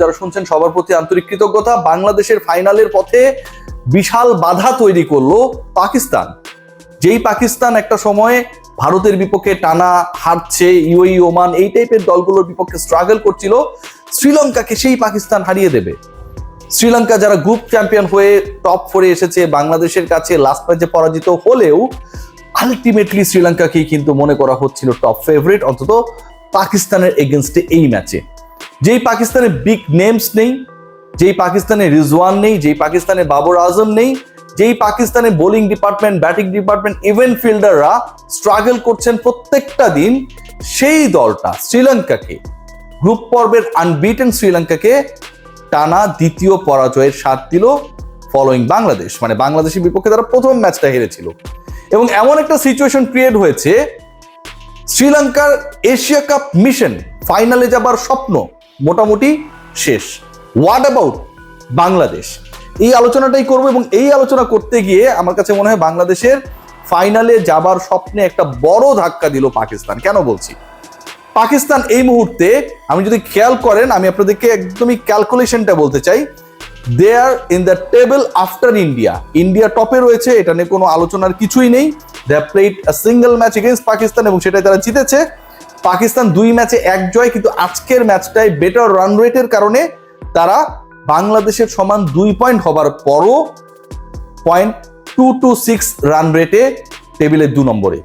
যারা শুনছেন সবার প্রতি আন্তরিক কৃতজ্ঞতা। বাংলাদেশের ফাইনালের পথে বিশাল বাধা তৈরি করলো পাকিস্তান। যেই পাকিস্তান একটা সময়ে ভারতের বিপক্ষে টানা হারছে, ইউএই, ওমান এই টাইপের দলগুলোর বিপক্ষে স্ট্রাগল করছিল, শ্রীলঙ্কাকে সেই পাকিস্তান হারিয়ে দেবে। শ্রীলঙ্কা যারা গ্রুপ চ্যাম্পিয়ন হয়ে টপ 4-এ এসেছে, বাংলাদেশের কাছে লাস্ট ম্যাচে পরাজিত হলেও আলটিমেটলি শ্রীলঙ্কাকেই কিন্তু মনে করা হচ্ছিল টপ ফেভারিট, অন্তত পাকিস্তানের এগেনস্টে এই ম্যাচে। যেই পাকিস্তানে বিগ নেমস নেই, যেই পাকিস্তানে রিজওয়ান নেই, যেই পাকিস্তানে বাবর আজম নেই, যেই পাকিস্তানে bowling department, batting department, even ফিল্ডাররা স্ট্রাগল করছেন প্রত্যেকটা দিন, সেই দলটা শ্রীলঙ্কাকে, গ্রুপ পর্বের আনবিটেন শ্রীলঙ্কাকে টানা দ্বিতীয় পরাজয়ের স্বাদ দিল ফলোইং বাংলাদেশ। মানে বাংলাদেশের বিপক্ষে তারা প্রথম ম্যাচটা হেরেছিল এবং এমন একটা সিচুয়েশন ক্রিয়েট হয়েছে, শ্রীলঙ্কার এশিয়া কাপ মিশন, ফাইনালে যাবার স্বপ্ন মোটামুটি শেষ। What about Bangladesh? এই আলোচনাটাই করবো এবং এই আলোচনা করতে গিয়ে আমার কাছে মনে হয় বাংলাদেশের ফাইনালে যাবার স্বপ্নে একটা বড় ধাক্কা দিল পাকিস্তান। কেন বলছি? পাকিস্তান এই মুহূর্তে, আমি যদি খেয়াল করেন, আমি আপনাদেরকে একদমই ক্যালকুলেশনটা বলতে চাই, they are in the table after India. India টপে রয়েছে, এটা নিয়ে কোনো আলোচনার কিছুই নেই। They have played a single match against Pakistan এবং সেটাই তারা জিতেছে। পাকিস্তান 2 ম্যাচে 1 জয়, কিন্তু আজকের ম্যাচটায় বেটার রান রেটের কারণে তারা বাংলাদেশের সমান 2 পয়েন্ট হবার পরও 0.226 রান রেটে টেবিলের 2 নম্বরে।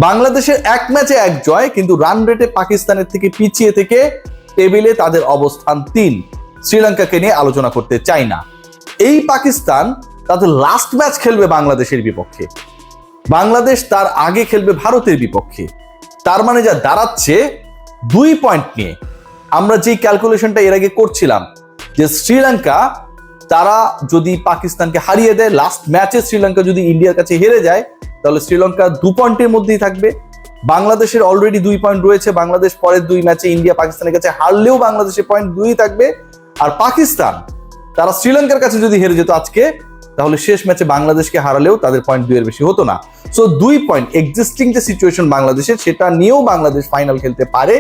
বাংলাদেশের 1 ম্যাচে 1 জয়, কিন্তু রান রেটে পাকিস্তানের থেকে পিছিয়ে থেকে টেবিলে তাদের অবস্থান 3। শ্রীলঙ্কাকে নিয়ে আলোচনা করতে চাই না। এই পাকিস্তান তাদের লাস্ট ম্যাচ খেলবে বাংলাদেশের বিপক্ষে, বাংলাদেশ তার আগে খেলবে ভারতের বিপক্ষে। তার মানে যা দাঁড়াচ্ছে 2 পয়েন্ট নিয়ে, আমরা যেই ক্যালকুলেশনটা এর আগে করছিলাম যে শ্রীলঙ্কা তারা যদি পাকিস্তানকে হারিয়ে দেয়, লাস্ট ম্যাচে শ্রীলঙ্কা যদি ইন্ডিয়ার কাছে হেরে যায়, তাহলে শ্রীলঙ্কা 2 পয়েন্টের মধ্যেই থাকবে। বাংলাদেশের অলরেডি 2 পয়েন্ট রয়েছে, বাংলাদেশ পরের 2 ম্যাচে ইন্ডিয়া পাকিস্তানের কাছে হারলেও বাংলাদেশের পয়েন্ট 2ই থাকবে। আর পাকিস্তান তারা শ্রীলঙ্কার কাছে যদি হেরে যেত আজকে, তাহলে শেষ ম্যাচে বাংলাদেশকে হারালেও তাদের পয়েন্ট 2 এর বেশি হতো না। সো 2 পয়েন্ট এক্সিস্টিং যে সিচুয়েশন বাংলাদেশের, সেটা নিয়েও বাংলাদেশ ফাইনাল খেলতে পারে।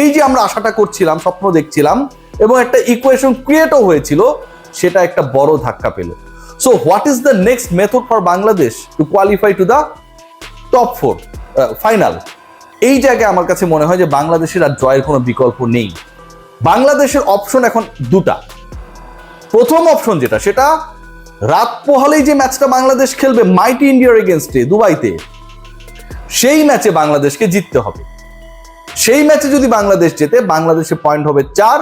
এই যে আমরা আশাটা করছিলাম, স্বপ্ন দেখছিলাম এবং একটা ইকুয়েশন ক্রিয়েটও হয়েছিল, সেটা একটা বড় ধাক্কা পেল। So what is the next method for Bangladesh to qualify to the top 4 final? এই জায়গায় আমার কাছে মনে হয় যে বাংলাদেশের আর জয়ের কোনো বিকল্প নেই। বাংলাদেশের অপশন এখন 2টা। প্রথম অপশন যেটা, সেটা রাত পোহালেই যে ম্যাচটা বাংলাদেশ খেলবে মাইটি ইন্ডিয়ার এগেনস্টে দুবাইতে, সেই ম্যাচে বাংলাদেশকে জিততে হবে। সেই ম্যাচে যদি বাংলাদেশ জেতে, বাংলাদেশের পয়েন্ট হবে 4।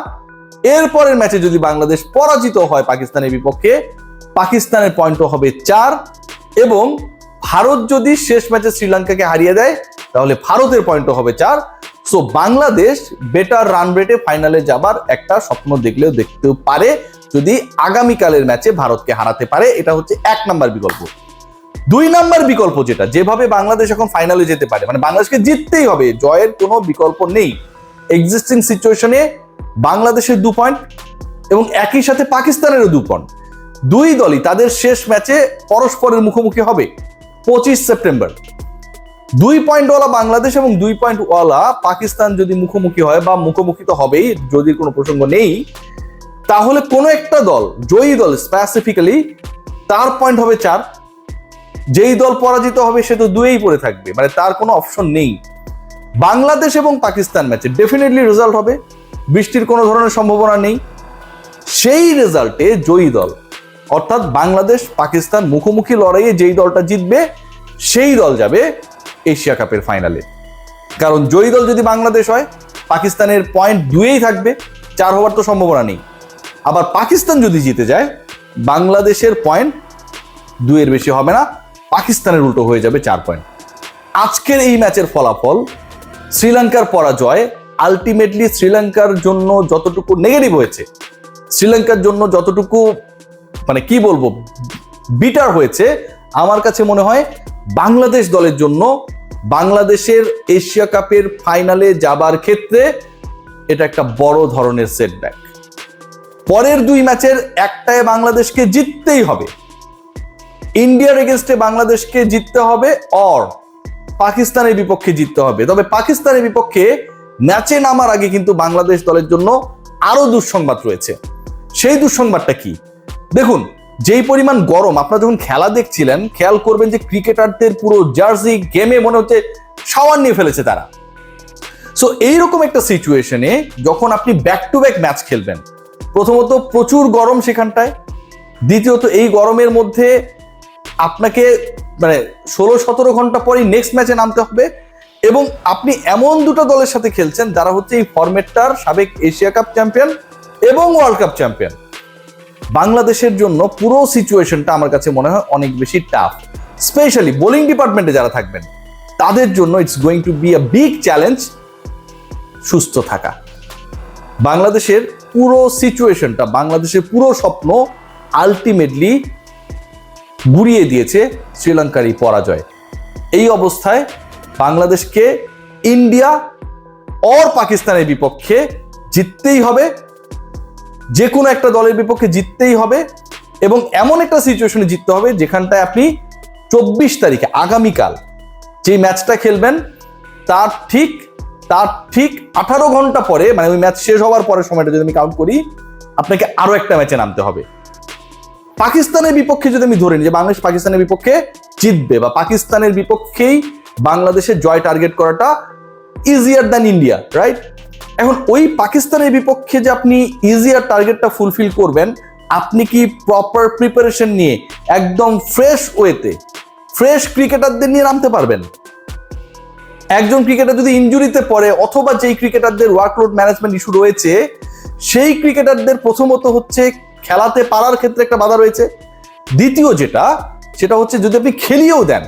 এরপরের ম্যাচে যদি বাংলাদেশ পরাজিত হয় পাকিস্তানের বিপক্ষে, পাকিস্তানের পয়েন্টও হবে 4। এবং ভারত যদি শেষ ম্যাচে শ্রীলঙ্কাকে হারিয়ে দেয়, তাহলে ভারতের পয়েন্টও হবে 4। সো বাংলাদেশ বেটার রান রেটে ফাইনালে যাবার একটা স্বপ্ন দেখতেও পারে যদি আগামীকালের ম্যাচে ভারতকে হারাতে পারে। এটা হচ্ছে 1 নাম্বার বিকল্প। 2 নাম্বার বিকল্প যেটা, যেভাবে বাংলাদেশ এখন ফাইনালে যেতে পারে, মানে বাংলাদেশকে জিততেই হবে, জয়ের কোনো বিকল্প নেই। এক্সিস্টিং সিচুয়েশনে বাংলাদেশের 2 পয়েন্ট এবং একই সাথে পাকিস্তানেরও 2 পয়েন্ট। 2 দলই তাদের শেষ ম্যাচে পরস্পরের মুখোমুখি হবে 25 সেপ্টেম্বর। 2 পয়েন্টওয়ালা বাংলাদেশ এবং 2 পয়েন্টওয়ালা পাকিস্তান যদি মুখোমুখি হয়, বা মুখোমুখি তো হবেই যদি কোনো প্রসঙ্গ নেই, তাহলে কোনো একটা দল, জয়ী দল স্পেসিফিক্যালি, তার পয়েন্ট হবে 4। যেই দল পরাজিত হবে সে তো 2-এই পড়ে থাকবে, মানে তার কোনো অপশন নেই। বাংলাদেশ এবং পাকিস্তান ম্যাচে ডেফিনেটলি রেজাল্ট হবে, বৃষ্টির কোনো ধরনের সম্ভাবনা নেই। সেই রেজাল্টে জয়ী দল, অর্থাৎ বাংলাদেশ পাকিস্তান মুখোমুখি লড়াইয়ে যেই দলটা জিতবে, সেই দল যাবে এশিয়া কাপের ফাইনালে। কারণ জয়ী দল যদি বাংলাদেশ হয়, পাকিস্তানের পয়েন্ট 2-এই থাকবে, 4 হওয়ার তো সম্ভাবনা নেই। আবার পাকিস্তান যদি জিতে যায়, বাংলাদেশের পয়েন্ট 2 এর বেশি হবে না, পাকিস্তানের উল্টো হয়ে যাবে 4 পয়েন্ট। আজকের এই ম্যাচের ফলাফল, শ্রীলঙ্কার পরাজয় আলটিমেটলি শ্রীলঙ্কার জন্য যতটুকু নেগেটিভ হয়েছে, শ্রীলঙ্কার জন্য যতটুকু মানে কি বলবো বিটার হয়েছে, আমার কাছে মনে হয় বাংলাদেশ দলের জন্য, বাংলাদেশের এশিয়া কাপের ফাইনালে যাবার ক্ষেত্রে এটা একটা বড় ধরনের সেটব্যাক। পরের 2 ম্যাচের একটায় বাংলাদেশকে জিততেই হবে। ইন্ডিয়ার এগেনস্টে বাংলাদেশকে জিততে হবে, অর পাকিস্তানের বিপক্ষে জিততে হবে। তবে পাকিস্তানের বিপক্ষে ম্যাচে নামার আগে কিন্তু বাংলাদেশ দলের জন্য আরো দুঃসংবাদ রয়েছে। সেই দুঃসংবাদটা কি? দেখুন, যেই পরিমাণ গরম, আপনারা যখন খেলা দেখছিলেন খেয়াল করবেন যে ক্রিকেটারদের পুরো জার্সি গেমে মনে হচ্ছে শাওয়ার নিয়ে ফেলেছে তারা। সো এইরকম একটা সিচুয়েশনে যখন আপনি ব্যাক টু ব্যাক ম্যাচ খেলবেন, প্রথমত প্রচুর গরম সেখানটায়, দ্বিতীয়ত এই গরমের মধ্যে আপনাকে 16-17 ঘন্টা পরেই নেক্সট ম্যাচে নামতে হবে, এবং আপনি এমন দুটো দলের সাথে খেলছেন যারা হচ্ছে এই ফরম্যাটটার সাবেক এশিয়া কাপ চ্যাম্পিয়ন এবং ওয়ার্ল্ড কাপ চ্যাম্পিয়ন। বাংলাদেশের জন্য পুরো সিচুয়েশনটা আমার কাছে মনে হয় অনেক বেশি টাফ, স্পেশালি বোলিং ডিপার্টমেন্টে যারা থাকবেন তাদের জন্য it's going to be a big challenge সুস্থ থাকা। বাংলাদেশের পুরো সিচুয়েশনটা, বাংলাদেশের পুরো স্বপ্ন আলটিমেটলি গুড়িয়ে দিয়েছে শ্রীলঙ্কার এই পরাজয়। এই অবস্থায় বাংলাদেশকে ইন্ডিয়া অর পাকিস্তানের বিপক্ষে জিততেই হবে, যে কোনো একটা দলের বিপক্ষে জিততেই হবে, এবং এমন একটা সিচুয়েশনে জিততে হবে যেখানটায় আপনি 24 তারিখে আগামীকাল যে ম্যাচটা খেলবেন তার ঠিক 18 ঘন্টা পরে, মানে ওই ম্যাচ শেষ হওয়ার পরের সময়টা যদি আমি কাউন্ট করি, আপনাকে আরো একটা ম্যাচে নামতে হবে। পাকিস্তানের বিপক্ষে যদি আমি ধরে নিই যে বাংলাদেশ পাকিস্তানের বিপক্ষে জিতবে, বা পাকিস্তানের বিপক্ষেই বাংলাদেশের জয় টার্গেট করাটা ইজিয়ার দ্যান ইন্ডিয়া, রাইট? এখন ওই পাকিস্তানের বিপক্ষে যে আপনি ইজিয়ার টার্গেটটা ফুলফিল করবেন, আপনি কি প্রপার প্রিপারেশন নিয়ে একদম ফ্রেশ ওয়েতে ফ্রেশ ক্রিকেটারদের নিয়ে নামতে পারবেন? একজন ক্রিকেটার যদি ইনজুরিতে পড়ে, অথবা যেই ক্রিকেটারদের ওয়ার্কলোড ম্যানেজমেন্ট ইস্যু রয়েছে, সেই ক্রিকেটারদের প্রথমত হচ্ছে খেলাতে পারার ক্ষেত্রে একটা বাধা রয়েছে। দ্বিতীয় সেটা হচ্ছে যদি আপনি খেলিয়েও দেন,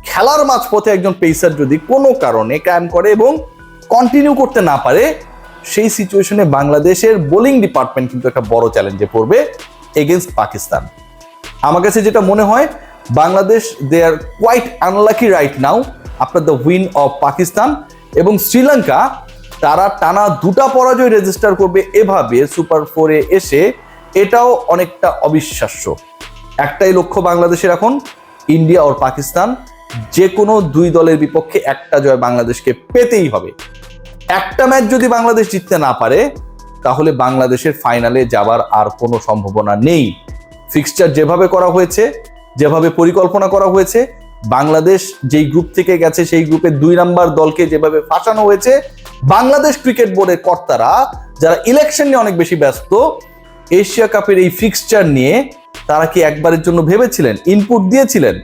খেলার মাঝপথে একজন পেসার যদি কোনো কারণে ক্যাম্প করে এবং কন্টিনিউ করতে না পারে, সেই সিচুয়েশনে বাংলাদেশের বোলিং ডিপার্টমেন্ট কিন্তু একটা বড় চ্যালেঞ্জে পড়বে এগেইনস্ট পাকিস্তান। আমার কাছে যেটা মনে হয়, Bangladesh they are quite unlucky right now after the win of Pakistan, এবং শ্রীলঙ্কা তারা টানা 2টা পরাজয় রেজিস্টার করবে এভাবে সুপার 4-এ এসে, এটাও অনেকটা অবিশ্বাস্য। একটাই লক্ষ্য বাংলাদেশের এখন, ইন্ডিয়া ও পাকিস্তান, যে কোনো দুই দলের বিপক্ষে একটা জয় বাংলাদেশকে পেতেই হবে। একটা ম্যাচ যদি বাংলাদেশ জিততে না পারে, তাহলে বাংলাদেশের ফাইনালে যাবার আর কোনো সম্ভাবনা নেই। ফিক্সচার যেভাবে করা হয়েছে, যেভাবে পরিকল্পনা করা হয়েছে, বাংলাদেশ যেই গ্রুপ থেকে গেছে সেই গ্রুপে 2 নাম্বার দলকে যেভাবে ফাঁসানো হয়েছে, বাংলাদেশ ক্রিকেট বোর্ডের কর্তারা যারা ইলেকশন নিয়ে অনেক বেশি ব্যস্ত, এশিয়া কাপের এই ফিক্সচার নিয়ে তারা কি একবারের জন্য ভেবেছিলেন, ইনপুট দিয়েছিলেন?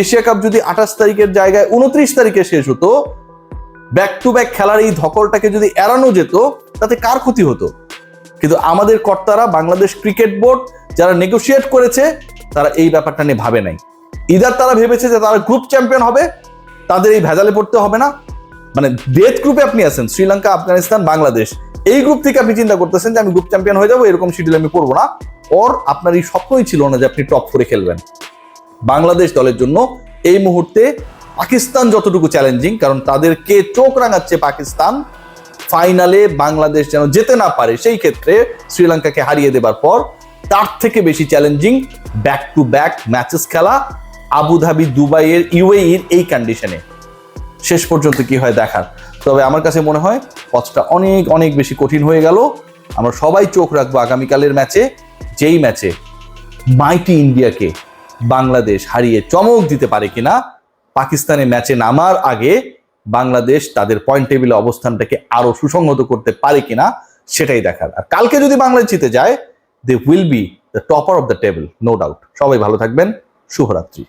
এশিয়া কাপ যদি 28 তারিখের জায়গায় 29 তারিখে শেষ হতো, ব্যাক টু ব্যাক খেলার এই ধকলটাকে যদি এড়ানো যেত, তাতে কার ক্ষতি হতো? কিন্তু আমাদের কর্তারা, বাংলাদেশ ক্রিকেট বোর্ড যারা নেগোশিয়েট করেছে, তারা এই ব্যাপারটা নিয়ে ভাবে নাই। ইদার তারা ভেবেছে যে তারা গ্রুপ চ্যাম্পিয়ন হবে, তাদের এই ভেজালে পড়তে হবে না। মানে ডেথ গ্রুপে আপনি আছেন, শ্রীলঙ্কা, আফগানিস্তান, বাংলাদেশ, এই গ্রুপ থেকে আপনি চিন্তা করতেছেন যে আমি গ্রুপ চ্যাম্পিয়ন হয়ে যাবো, এরকম শিডিউল আমি পড়বো না। ওর আপনার এই স্বপ্নই ছিল না যে আপনি টপ 4-এ খেলবেন। বাংলাদেশ দলের জন্য এই মুহূর্তে পাকিস্তান যতটুকু চ্যালেঞ্জিং, কারণ তাদেরকে চোখ রাঙাচ্ছে পাকিস্তান, ফাইনালে বাংলাদেশ যেন যেতে না পারে, সেই ক্ষেত্রে শ্রীলঙ্কাকে হারিয়ে দেবার পর তার থেকে বেশি challenging back to back matches খেলা আবুধাবি, দুবাইয়ের, ইউএইর এই কন্ডিশনে। শেষ পর্যন্ত কি হয় দেখার। তবে আমার কাছে মনে হয় পথটা অনেক অনেক বেশি কঠিন হয়ে গেল। আমরা সবাই চোখ রাখবো আগামীকালের ম্যাচে, যেই ম্যাচে মাইটি ইন্ডিয়াকে বাংলাদেশ হারিয়ে চমক দিতে পারে কিনা, পাকিস্তানের ম্যাচে নামার আগে বাংলাদেশ তাদের পয়েন্ট টেবিলে অবস্থানটাকে আরো সুসংহত করতে পারে কিনা, সেটাই দেখার। আর কালকে যদি বাংলাদেশ জিতে যায়, they will be the topper of the table, no doubt. সবাই ভালো থাকবেন, শুভরাত্রি।